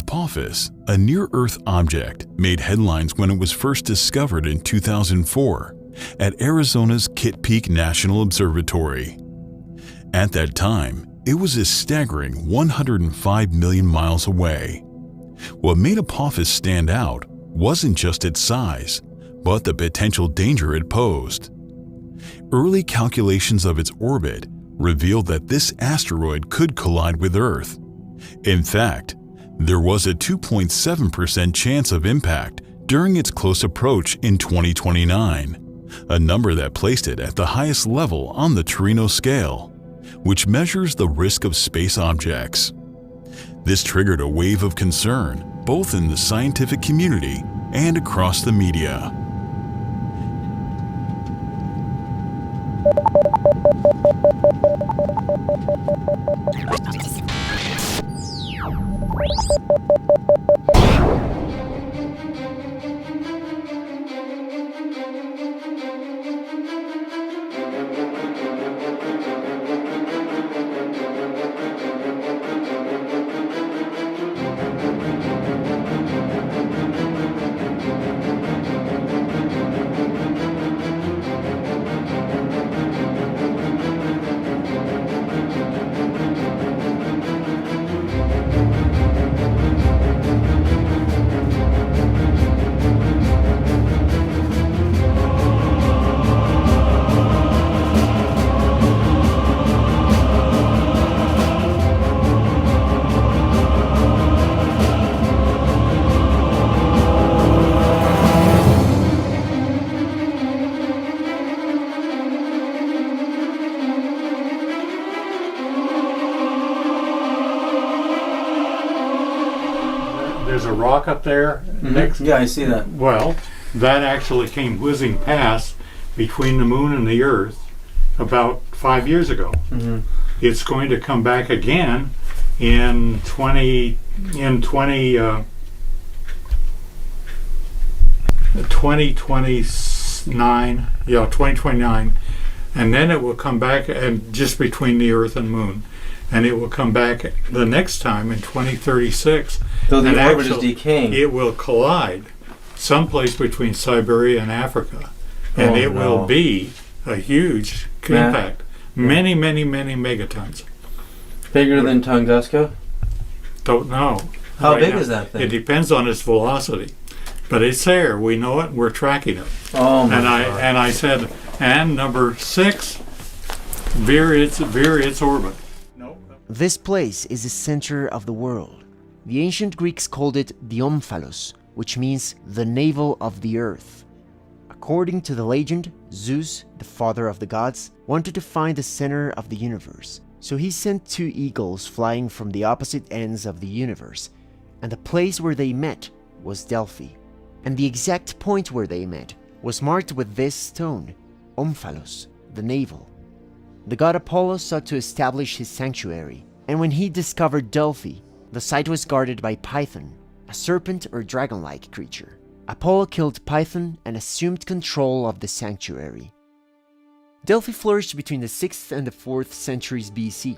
Apophis, a near-Earth object, made headlines when it was first discovered in 2004 at Arizona's Kitt Peak National Observatory. At that time, it was a staggering 105 million miles away. What made Apophis stand out wasn't just its size, but the potential danger it posed. Early calculations of its orbit revealed that this asteroid could collide with Earth. In fact, there was a 2.7% chance of impact during its close approach in 2029, a number that placed it at the highest level on the Torino scale, which measures the risk of space objects. This triggered a wave of concern both in the scientific community and across the media. There's a rock up there. Mm-hmm. Yeah, I see that. Well, that actually came whizzing past between the moon and the Earth about 5 years ago. Mm-hmm. It's going to come back again in 2029. Yeah, 2029, and then it will come back and just between the Earth and Moon, and it will come back the next time in 2036. Though the orbit is decaying, it will collide someplace between Siberia and Africa, and it will be a huge impact. Many megatons. Bigger than Tunguska? Don't know. How big is that thing? It depends on its velocity, but it's there. We know it. We're tracking it. Oh my God. And I said, and number 6, veer its orbit. This place is the center of the world. The ancient Greeks called it the omphalos, which means the navel of the earth. According to the legend, Zeus, the father of the gods, wanted to find the center of the universe, so he sent 2 eagles flying from the opposite ends of the universe, and the place where they met was Delphi. And the exact point where they met was marked with this stone, omphalos, the navel. The god Apollo sought to establish his sanctuary, and when he discovered Delphi, the site was guarded by Python, a serpent or dragon-like creature. Apollo killed Python and assumed control of the sanctuary. Delphi flourished between the 6th and the 4th centuries BC,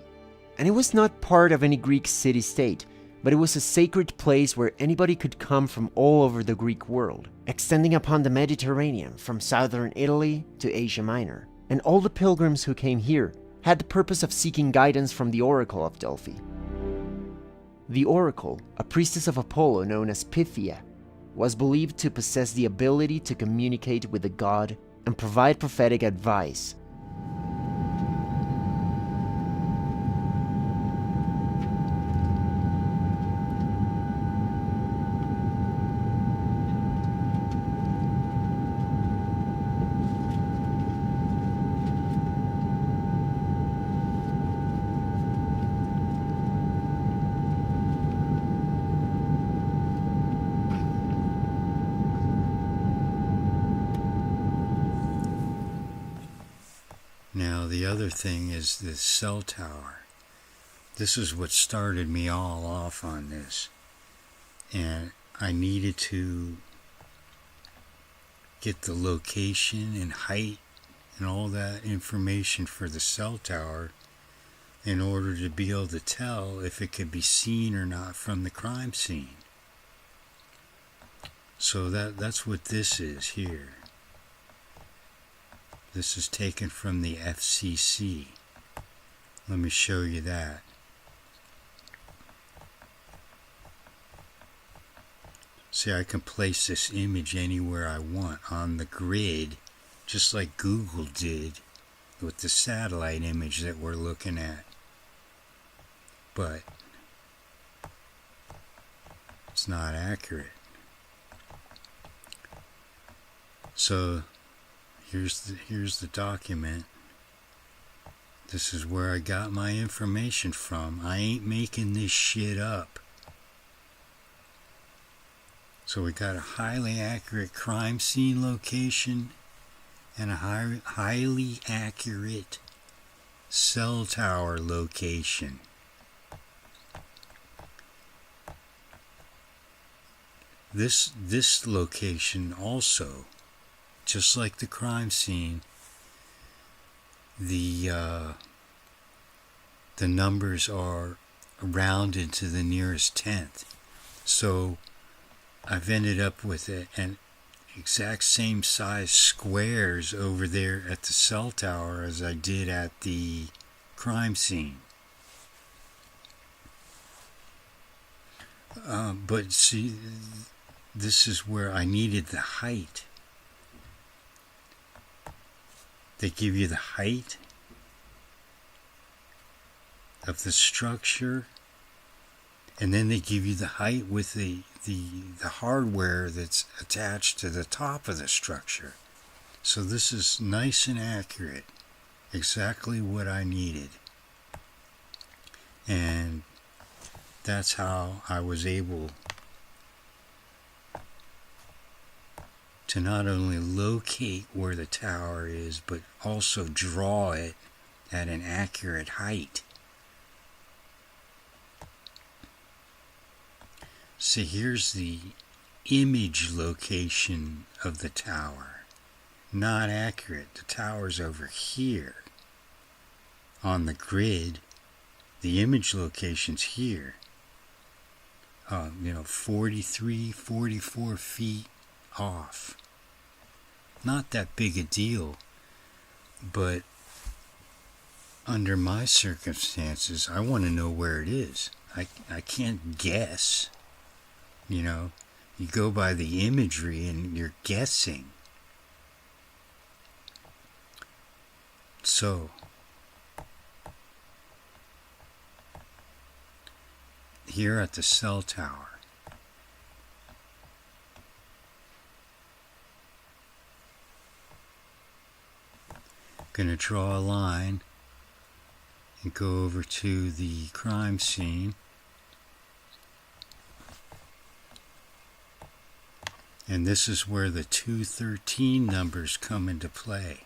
and it was not part of any Greek city-state, but it was a sacred place where anybody could come from all over the Greek world, extending upon the Mediterranean from southern Italy to Asia Minor. And all the pilgrims who came here had the purpose of seeking guidance from the Oracle of Delphi. The Oracle, a priestess of Apollo known as Pythia, was believed to possess the ability to communicate with the god and provide prophetic advice. Now the other thing is the cell tower. This is what started me all off on this. And I needed to get the location and height and all that information for the cell tower in order to be able to tell if it could be seen or not from the crime scene. So that's what this is here. This is taken from the FCC. Let me show you that. See, I can place this image anywhere I want on the grid, just like Google did with the satellite image that we're looking at. But it's not accurate. So here's the document. This is where I got my information from. I ain't making this shit up. So we got a highly accurate crime scene location and a highly accurate cell tower location. This location also, just like the crime scene, the numbers are rounded to the nearest tenth. So I've ended up with an exact same size squares over there at the cell tower as I did at the crime scene. But see, this is where I needed the height. They give you the height of the structure, and then they give you the height with the hardware that's attached to the top of the structure. So this is nice and accurate, exactly what I needed. And that's how I was able to not only locate where the tower is, but also draw it at an accurate height. See, here's the image location of the tower. Not accurate. The tower's over here on the grid. The image location's here. 43, 44 feet off. Not that big a deal, but under my circumstances, I want to know where it is. I can't guess. You go by the imagery and you're guessing. So, here at the cell tower, going to draw a line and go over to the crime scene. And this is where the 213 numbers come into play.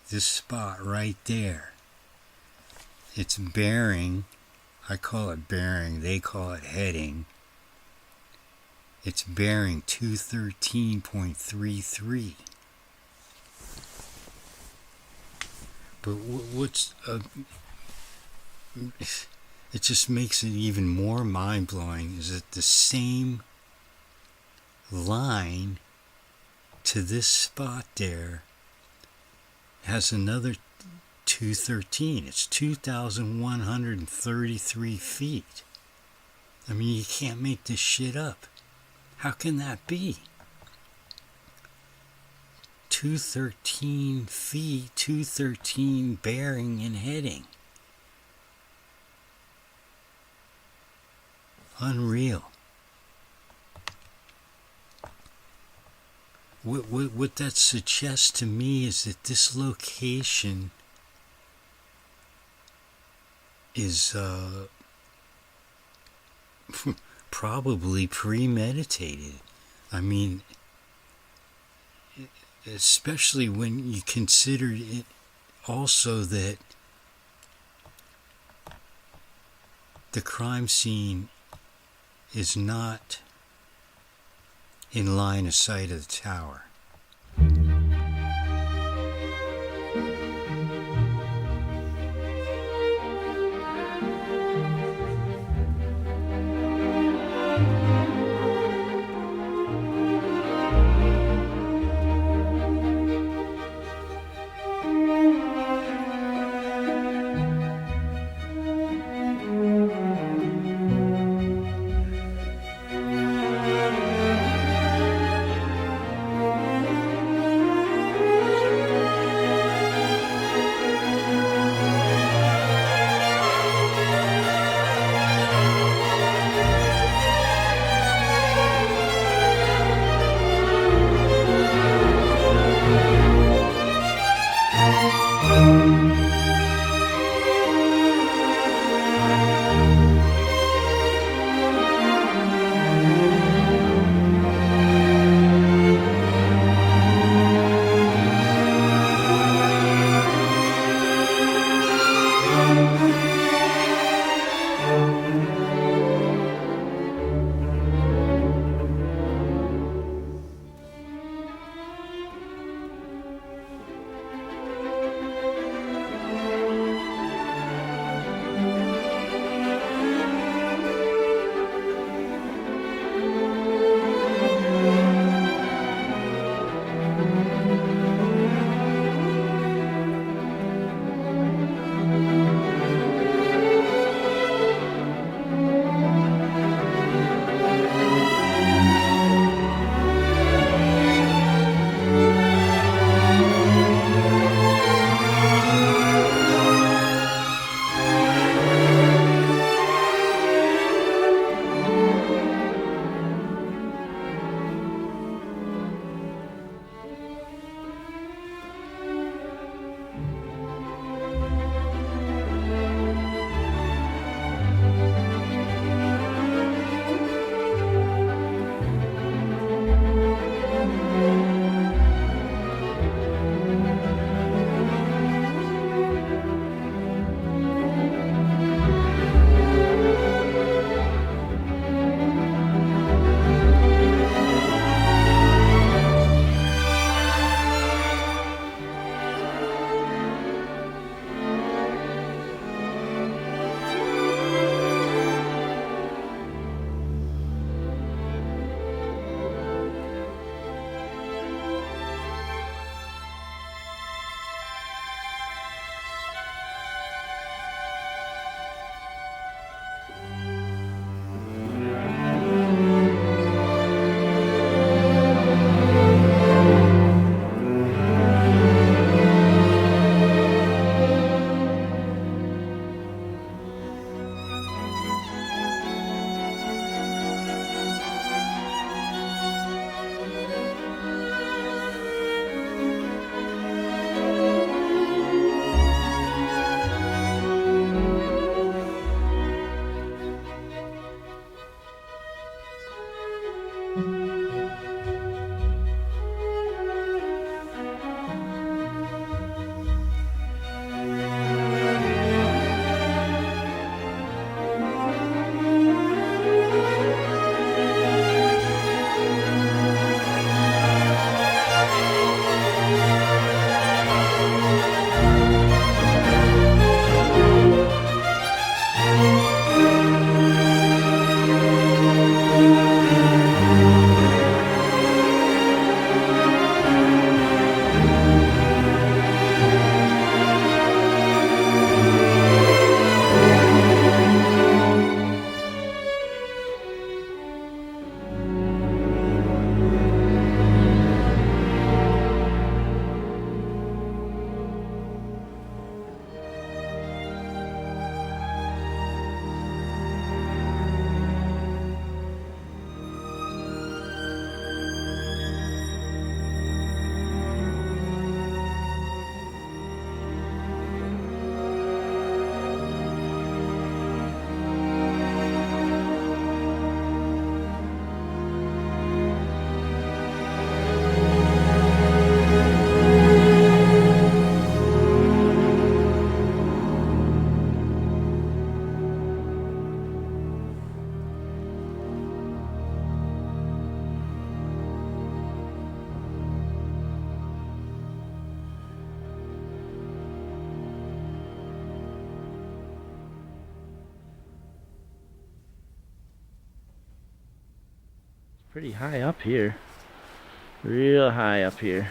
This spot right there. It's bearing. I call it bearing. They call it heading. It's bearing 213.33. But it just makes it even more mind-blowing is that the same line to this spot there has another 213. It's 2,133 feet. I mean, you can't make this shit up. How can that be? 213 feet, 213 bearing and heading. Unreal. What that suggests to me is that this location is probably premeditated. I mean, especially when you consider it also that the crime scene is not in line of sight of the tower. pretty high up here. Real high up here.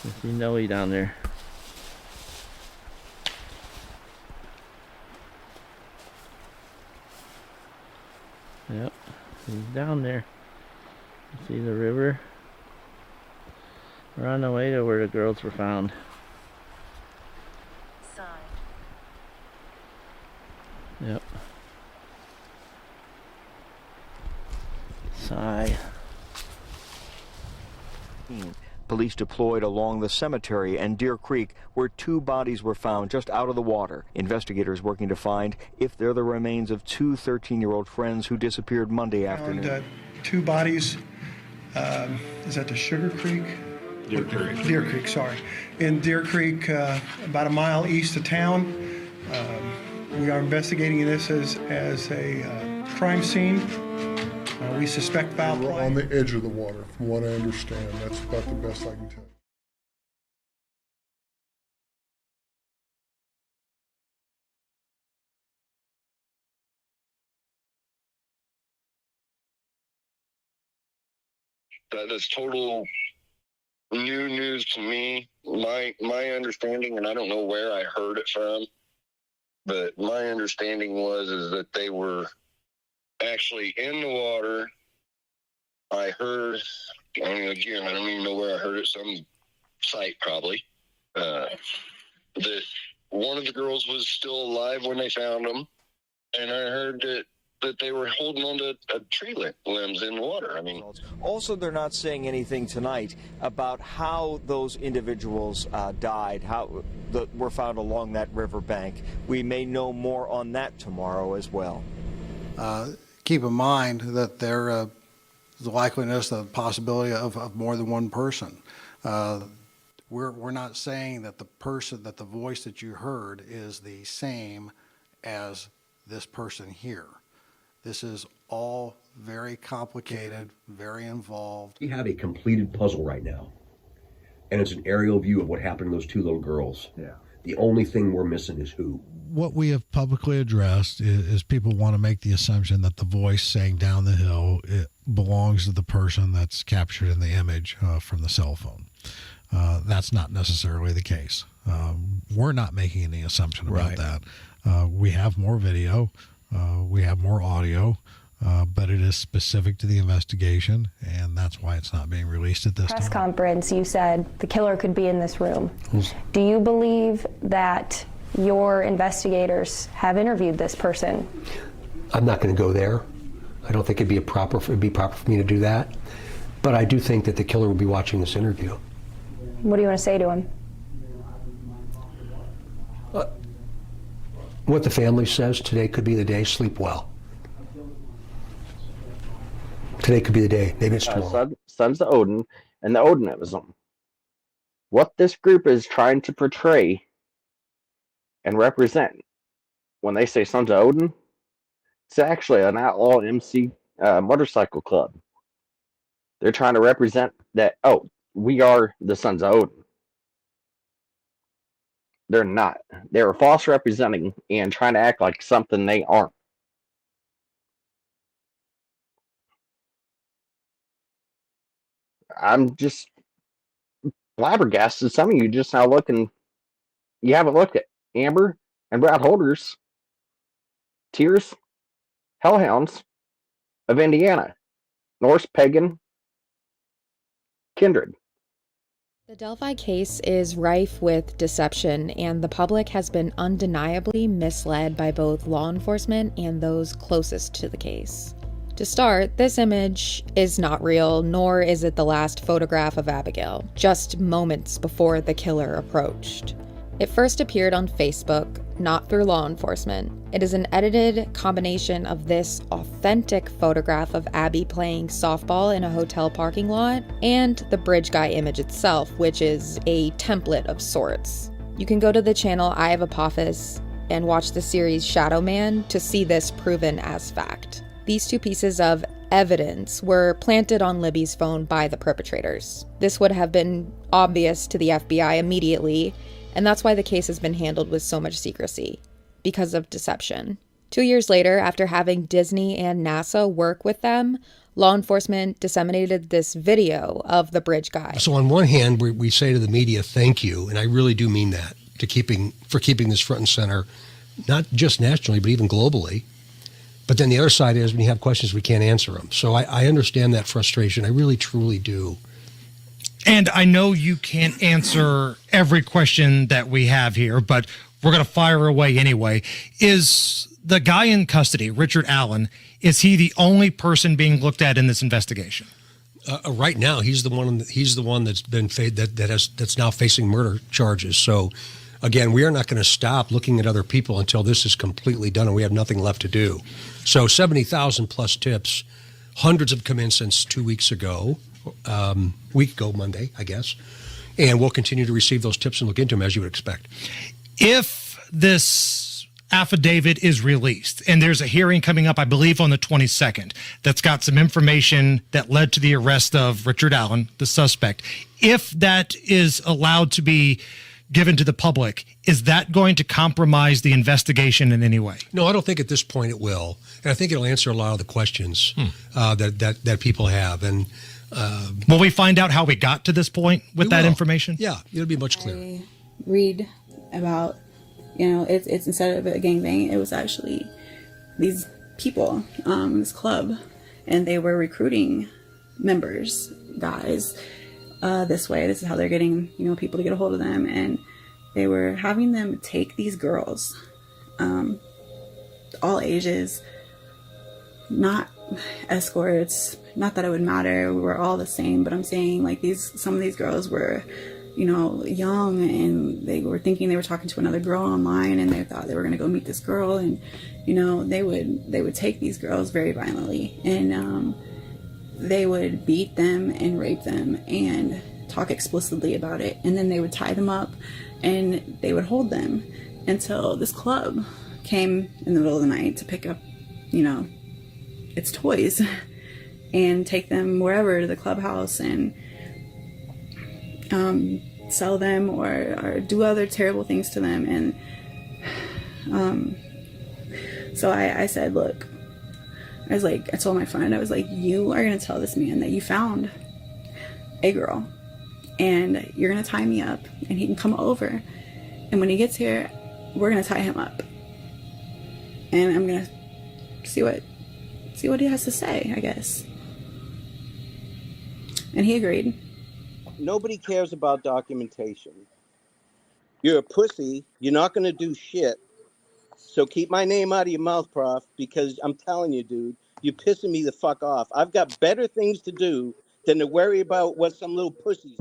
You see Noe down there. Yep, he's down there. You see the river? We're on the way to where the girls were found. Yep. Sigh. Police deployed along the cemetery and Deer Creek, where 2 bodies were found just out of the water. Investigators working to find if they're the remains of 2 13-year-old friends who disappeared Monday afternoon. Found 2 bodies. Is that the Sugar Creek? Deer Creek. Deer Creek, sorry. In Deer Creek, about a mile east of town. We are investigating this as a crime scene. We suspect foul play. We're on the edge of the water, from what I understand. That's about the best I can tell. That is total new news to me. My understanding, and I don't know where I heard it from, but my understanding is that they were actually in the water. I heard, again, I don't even know where I heard it, some site probably, that one of the girls was still alive when they found them, and I heard that they were holding onto tree limbs in the water. Also, they're not saying anything tonight about how those individuals died, how were found along that riverbank. We may know more on that tomorrow as well. Keep in mind that there the likeliness, the possibility of more than one person. We're not saying that the voice that you heard is the same as this person here. This is all very complicated, very involved. We have a completed puzzle right now, and it's an aerial view of what happened to those 2 little girls. Yeah. The only thing we're missing is who. What we have publicly addressed is people want to make the assumption that the voice saying down the hill it belongs to the person that's captured in the image from the cell phone. That's not necessarily the case. We're not making any assumption about that. We have more video. We have more audio, but it is specific to the investigation, and that's why it's not being released at this time. Press conference, you said the killer could be in this room. Do you believe that your investigators have interviewed this person? I'm not going to go there. I don't think it'd be proper for me to do that. But I do think that the killer will be watching this interview. What do you want to say to him? What the family says, today could be the day. Sleep well. Today could be the day. Maybe it's tomorrow. Sons of Odin and the Odinism. What this group is trying to portray and represent when they say Sons of Odin, it's actually an outlaw MC motorcycle club. They're trying to represent that, we are the Sons of Odin. They're not. They're false representing and trying to act like something they aren't. I'm just flabbergasted. Some of you just now looking, you haven't looked at Amber and Brad Holder's Tears, Hellhounds of Indiana, Norse Pagan Kindred. The Delphi case is rife with deception, and the public has been undeniably misled by both law enforcement and those closest to the case. To start, this image is not real, nor is it the last photograph of Abigail, just moments before the killer approached. It first appeared on Facebook, not through law enforcement. It is an edited combination of this authentic photograph of Abby playing softball in a hotel parking lot and the bridge guy image itself, which is a template of sorts. You can go to the channel I Have Apophis and watch the series Shadow Man to see this proven as fact. These 2 pieces of evidence were planted on Libby's phone by the perpetrators. This would have been obvious to the FBI immediately, and that's why the case has been handled with so much secrecy, because of deception. 2 years later, after having Disney and NASA work with them, law enforcement disseminated this video of the bridge guy. So on one hand, we say to the media, thank you, and I really do mean that, for keeping this front and center, not just nationally, but even globally. But then the other side is when you have questions, we can't answer them. So I understand that frustration. I really, truly do. And I know you can't answer every question that we have here, but we're going to fire away anyway. Is the guy in custody, Richard Allen, is he the only person being looked at in this investigation? Right now, he's the one that's been that's now facing murder charges. So, again, we are not going to stop looking at other people until this is completely done and we have nothing left to do. So, 70,000 plus tips, hundreds have come in since 2 weeks ago, week ago Monday, I guess, and we'll continue to receive those tips and look into them as you would expect. If this affidavit is released and there's a hearing coming up, I believe on the 22nd, that's got some information that led to the arrest of Richard Allen, the suspect, if that is allowed to be given to the public, is that going to compromise the investigation in any way? No, I don't think at this point it will. And I think it'll answer a lot of the questions that people have. And will we find out how we got to this point with that information? Yeah, it'll be much clearer. I read about, it's instead of a gangbang, it was actually these people, this club, and they were recruiting members, guys, this way. This is how they're getting, people to get a hold of them. And they were having them take these girls, all ages, not escorts, not that it would matter. We were all the same, but I'm saying like some of these girls were, young, and they were thinking they were talking to another girl online, and they thought they were going to go meet this girl, and, they would take these girls very violently, and, they would beat them and rape them and talk explicitly about it. And then they would tie them up and they would hold them until this club came in the middle of the night to pick up, its toys and take them wherever to the clubhouse and sell them or do other terrible things to them. And so I said, look, I told my friend, I was like, you are going to tell this man that you found a girl and you're going to tie me up and he can come over. And when he gets here, we're going to tie him up. And I'm going to see what he has to say, I guess. And he agreed. Nobody cares about documentation. You're a pussy. You're not going to do shit. So keep my name out of your mouth, Prof, because I'm telling you, dude, you're pissing me the fuck off. I've got better things to do than to worry about what some little pussies.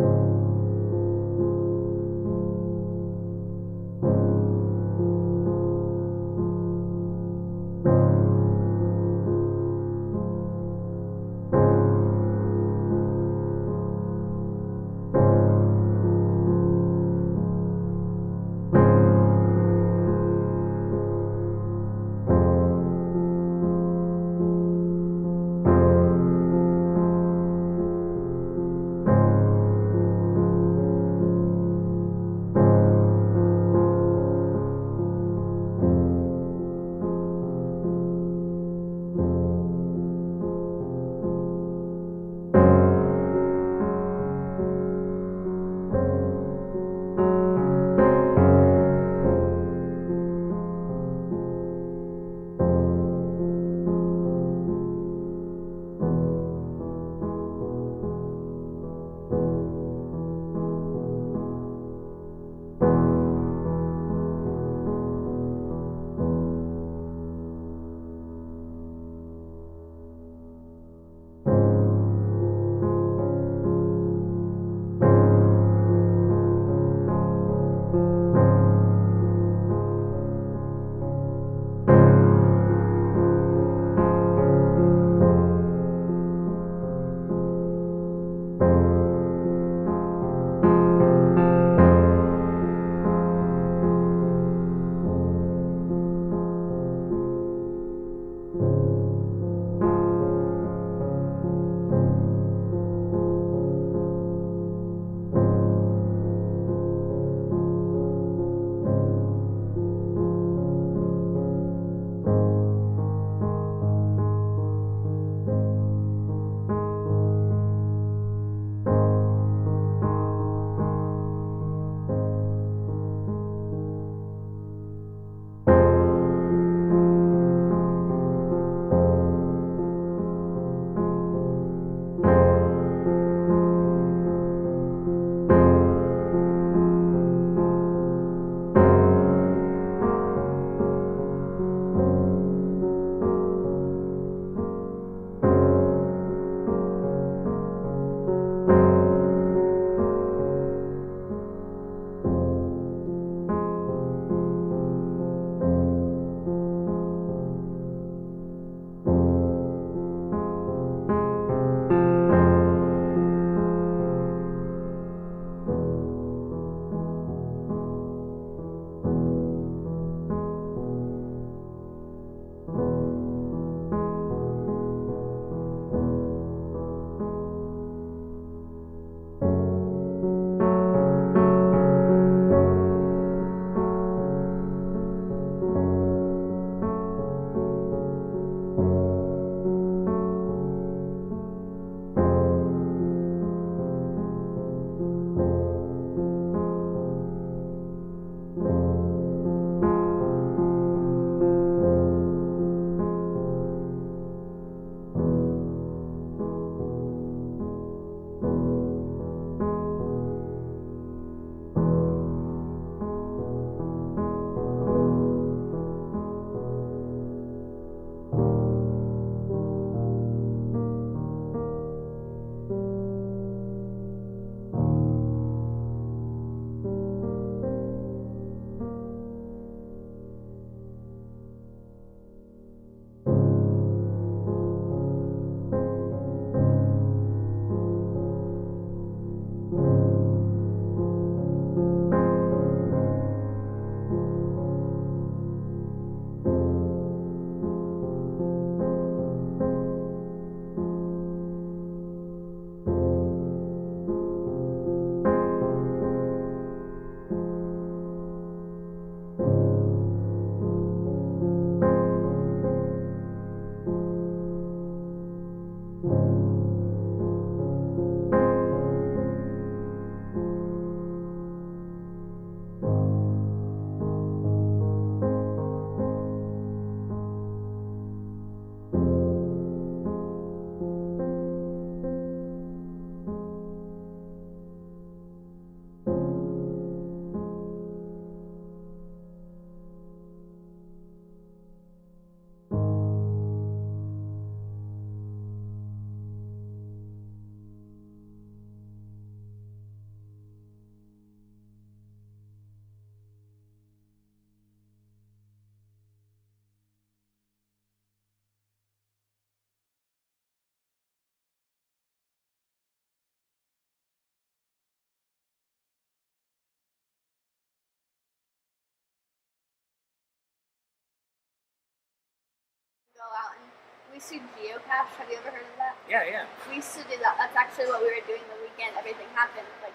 We used to geocache. Have you ever heard of that? Yeah, yeah. We used to do that. That's actually what we were doing the weekend everything happened. Like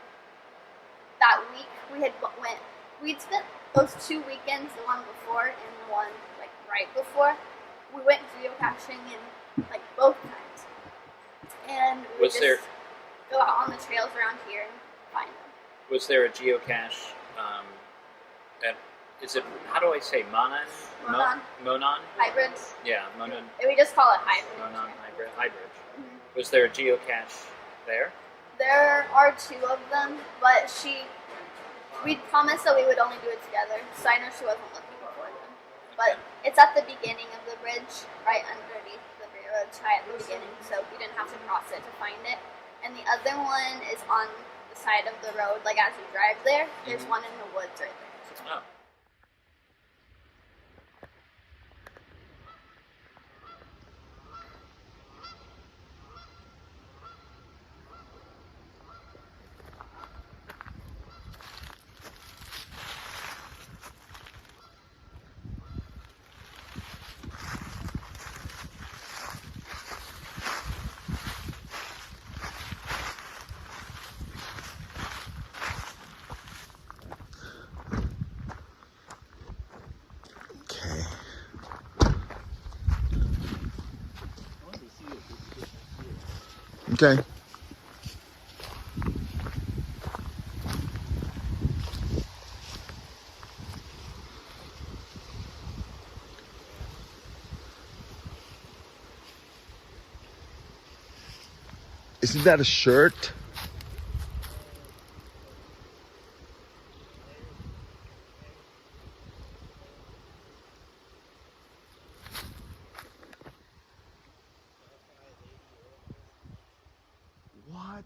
that week, we'd spent those 2 weekends, the one before and the one like right before. We went geocaching in like both times, and we would just go out on the trails around here and find them. Was there a geocache? Is it, how do I say, Monon? Monon? Hybrid. Yeah, Monon. We just call it hybrid. Monon hybrid. Was there a geocache there? There are 2 of them, but we'd promised that we would only do it together, so I know she wasn't looking for them. But it's at the beginning of the bridge, right underneath the railroad tie at the beginning, so we didn't have to cross it to find it. And the other one is on the side of the road, like as you drive there. There's one in the woods right there. Oh. Okay. Isn't that a shirt? What?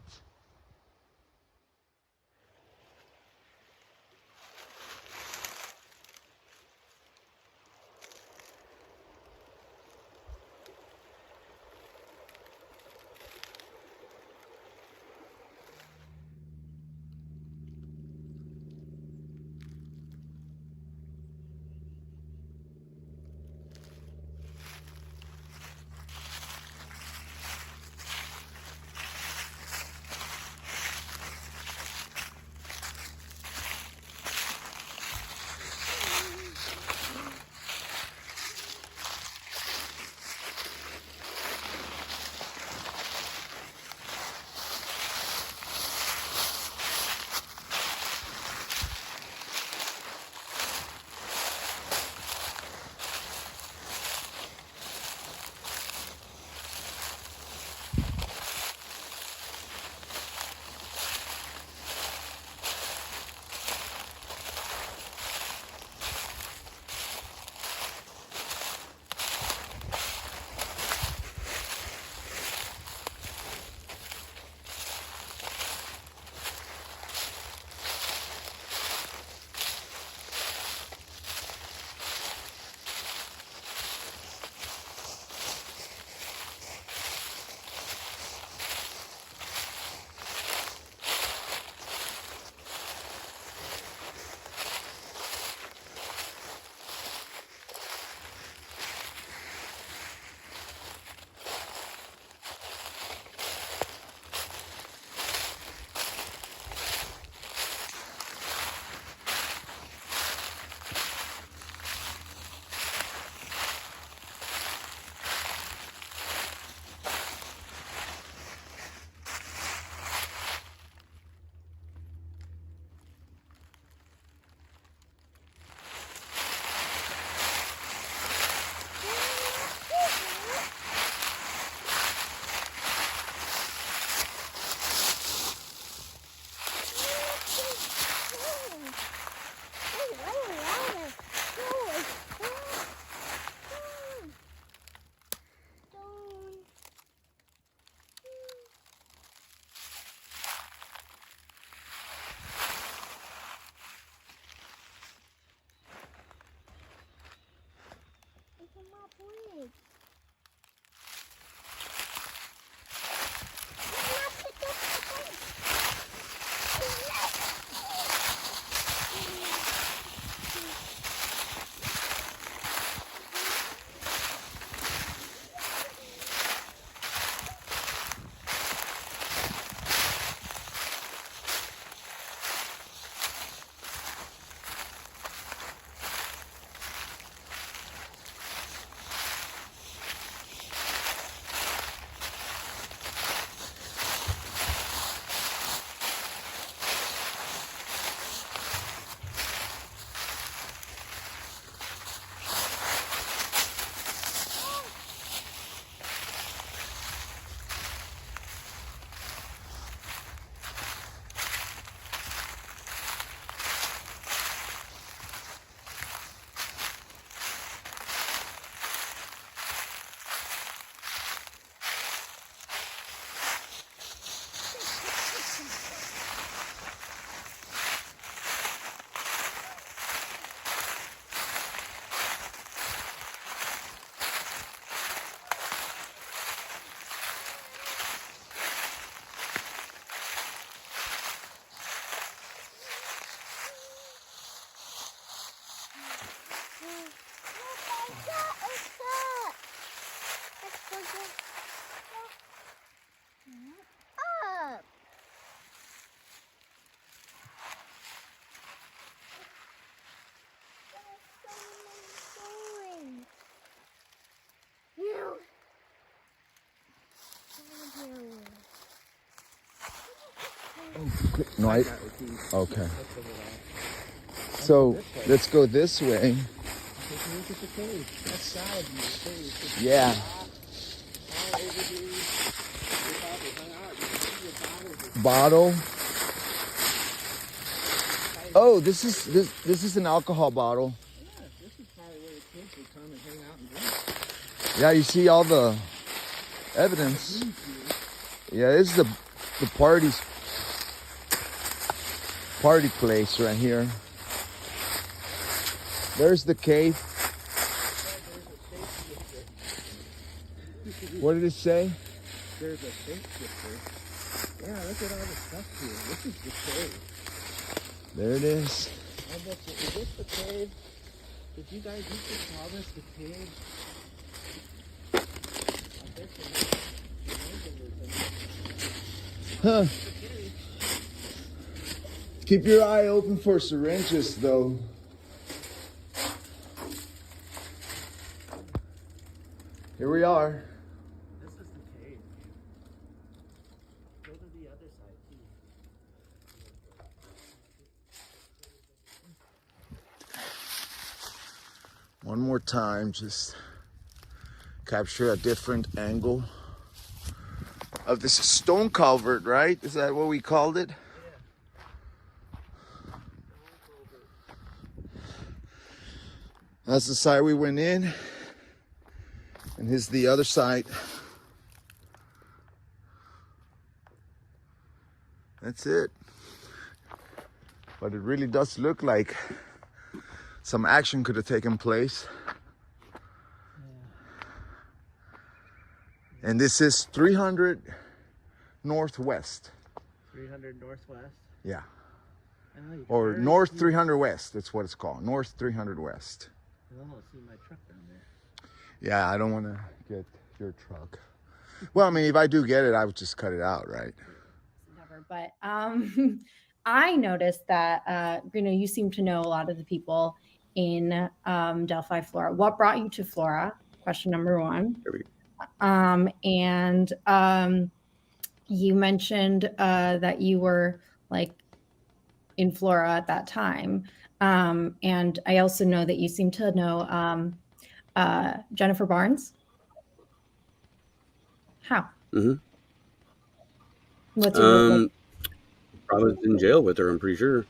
Up. You. No, okay. So let's go this way. Yeah. Bottle. Oh, this is an alcohol bottle. Yeah, you see all the evidence. Yeah, this is the party place right here. There's the cave. What did it say? There's a safe shifter. Yeah, look at all the stuff here. This is the cave. There it is. I bet you, is this the cave? Did you guys used to call this the cave? I bet you. Huh. Keep your eye open for syringes, though. Here we are. This is the cave. Go to the other side, too. One more time, just capture a different angle of this stone culvert, right? Is that what we called it? That's the side we went in, and here's the other side. That's it. But it really does look like some action could have taken place. And this is 300 Northwest. 300 Northwest. Yeah. I know you Or can North 300 West, that's what it's called. North 300 West. Oh, see my truck down there. Yeah, I don't want to get your truck. Well, I mean, if I do get it, I would just cut it out, right? Never, but I noticed that you seem to know a lot of the people in Delphi, Florida. What brought you to Florida? Question number one. And you mentioned that you were like in Florida at that time. And I also know that you seem to know Jennifer Barnes. How? Mm-hmm. What's your I was in jail with her, I'm pretty sure.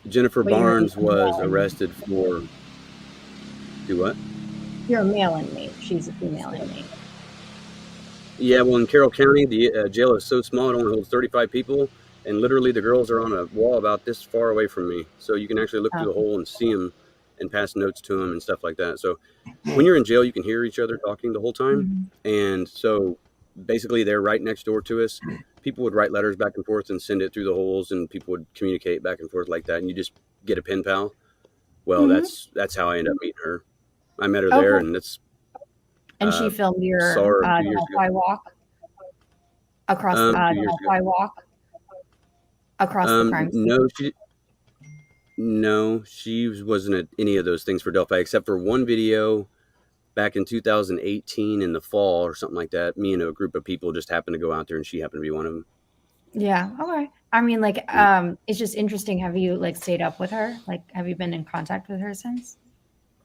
Jennifer Barnes was arrested for... Do what? You're a male inmate. She's a female inmate. Yeah, well, in Carroll County, the jail is so small, it only holds 35 people. And literally the girls are on a wall about this far away from me. So you can actually look through the hole and see them and pass notes to them and stuff like that. So when you're in jail, you can hear each other talking the whole time. And so basically they're right next door to us. People would write letters back and forth and send it through the holes, and people would communicate back and forth like that. And you just get a pen pal. Well, that's how I ended up meeting her. I met her there, and that's... And she filmed your Delphi walk across the Delphi walk across the crime scene. No, she wasn't at any of those things for Delphi, except for one video back in 2018 in the fall or something like that. Me and a group of people just happened to go out there, and she happened to be one of them. Yeah. Okay. I mean, like, it's just interesting. Have you like stayed up with her? Like, have you been in contact with her since?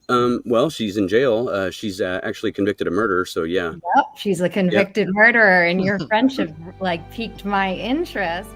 Well, she's in jail. She's actually convicted of murder. So yeah. Yep. She's a convicted murderer, and your friendship like piqued my interest.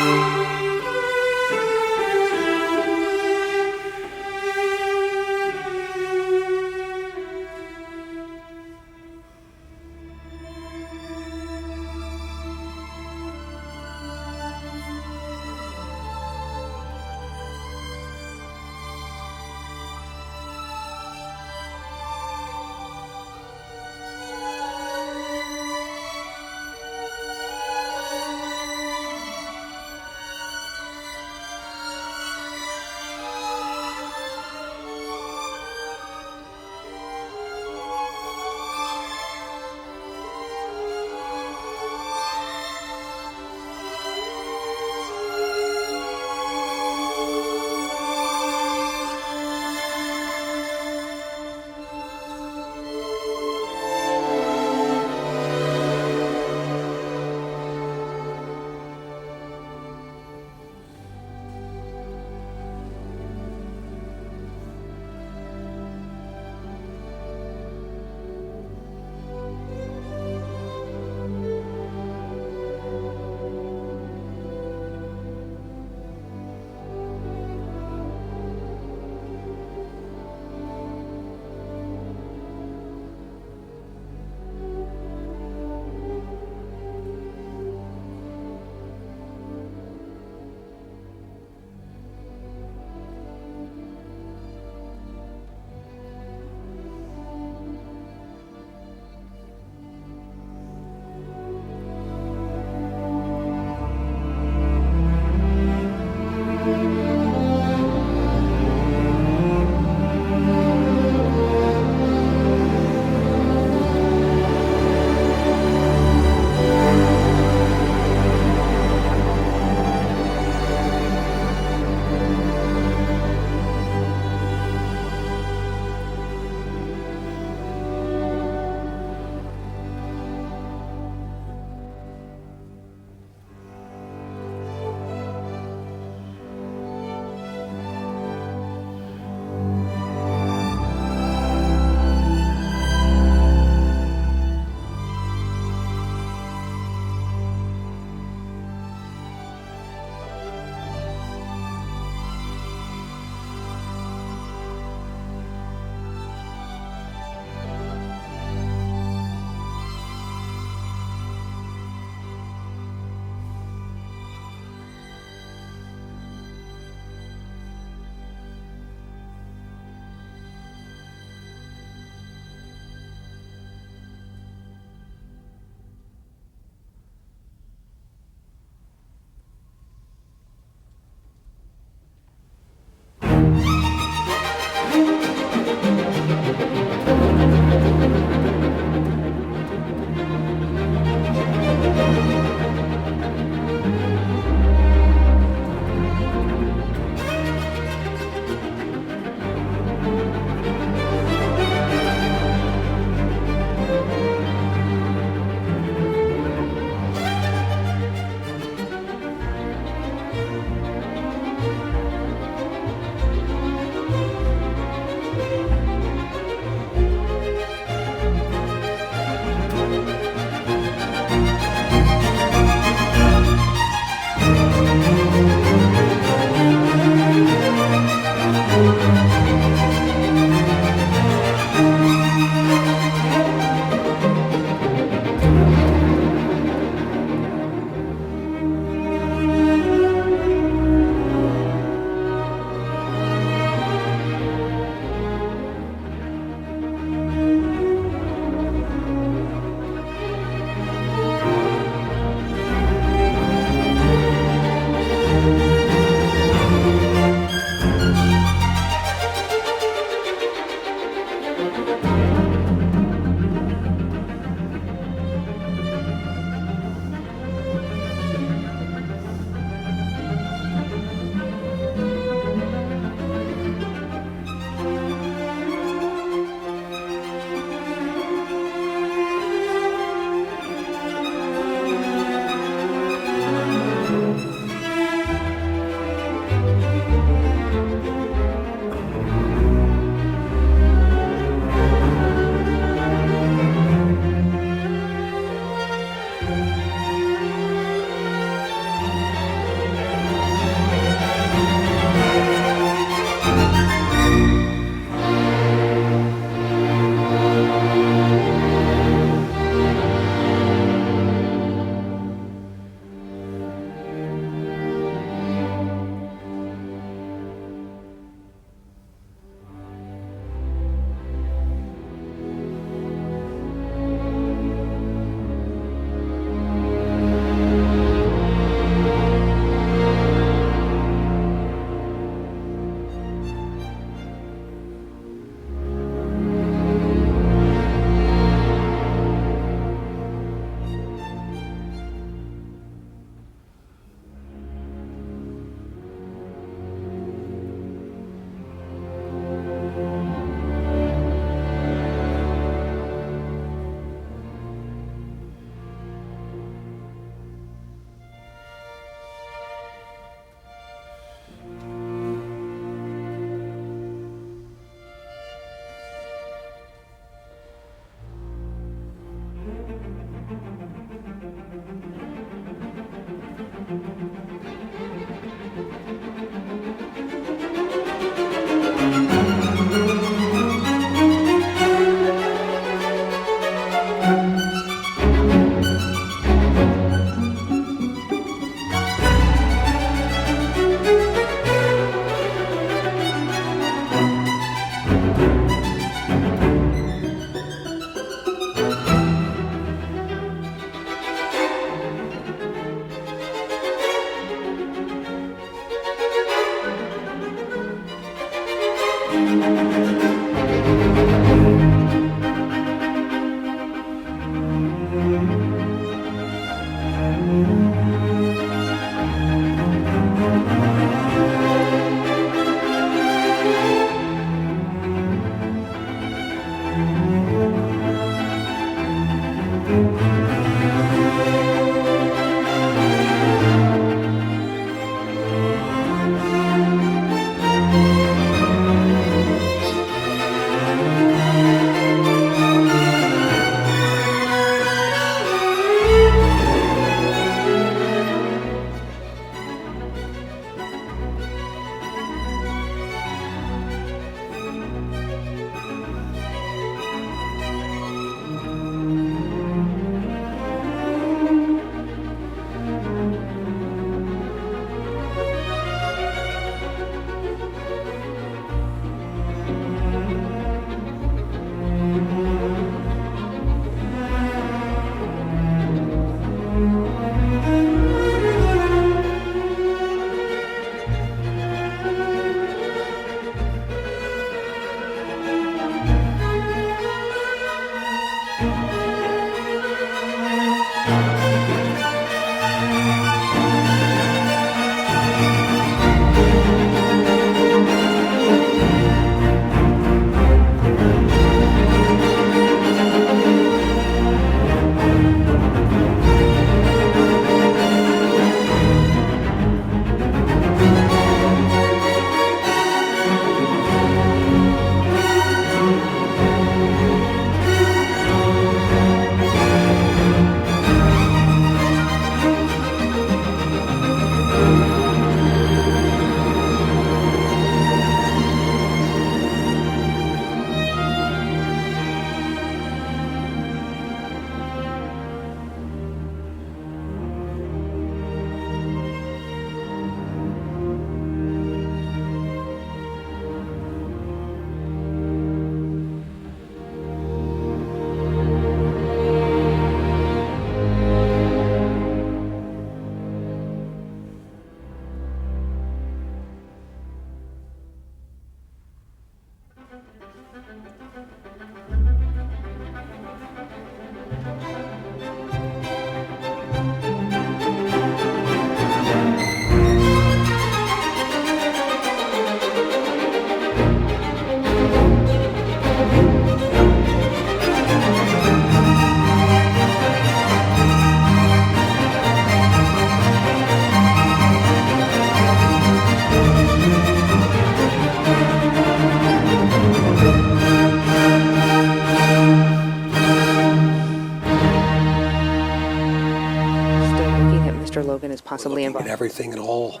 possibly involved. At everything and all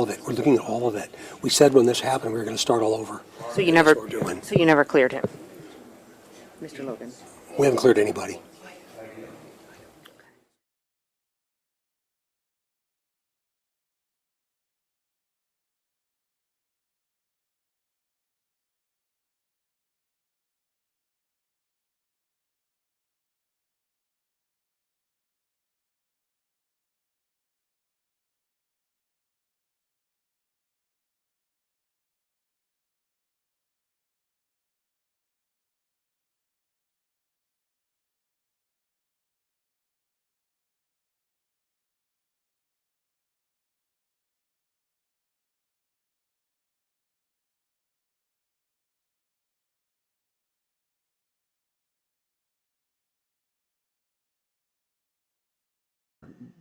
of it. We're looking at all of it. We said when this happened we were going to start all over. So you never cleared him, Mr. Logan? We haven't cleared anybody.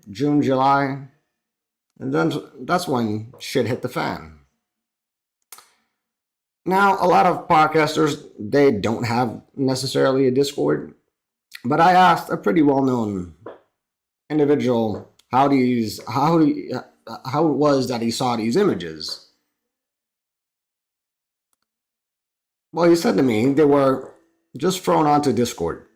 June, July, and then that's when shit hit the fan. Now, a lot of podcasters, they don't have necessarily a Discord, but I asked a pretty well-known individual how it was that he saw these images. Well, he said to me they were just thrown onto Discord.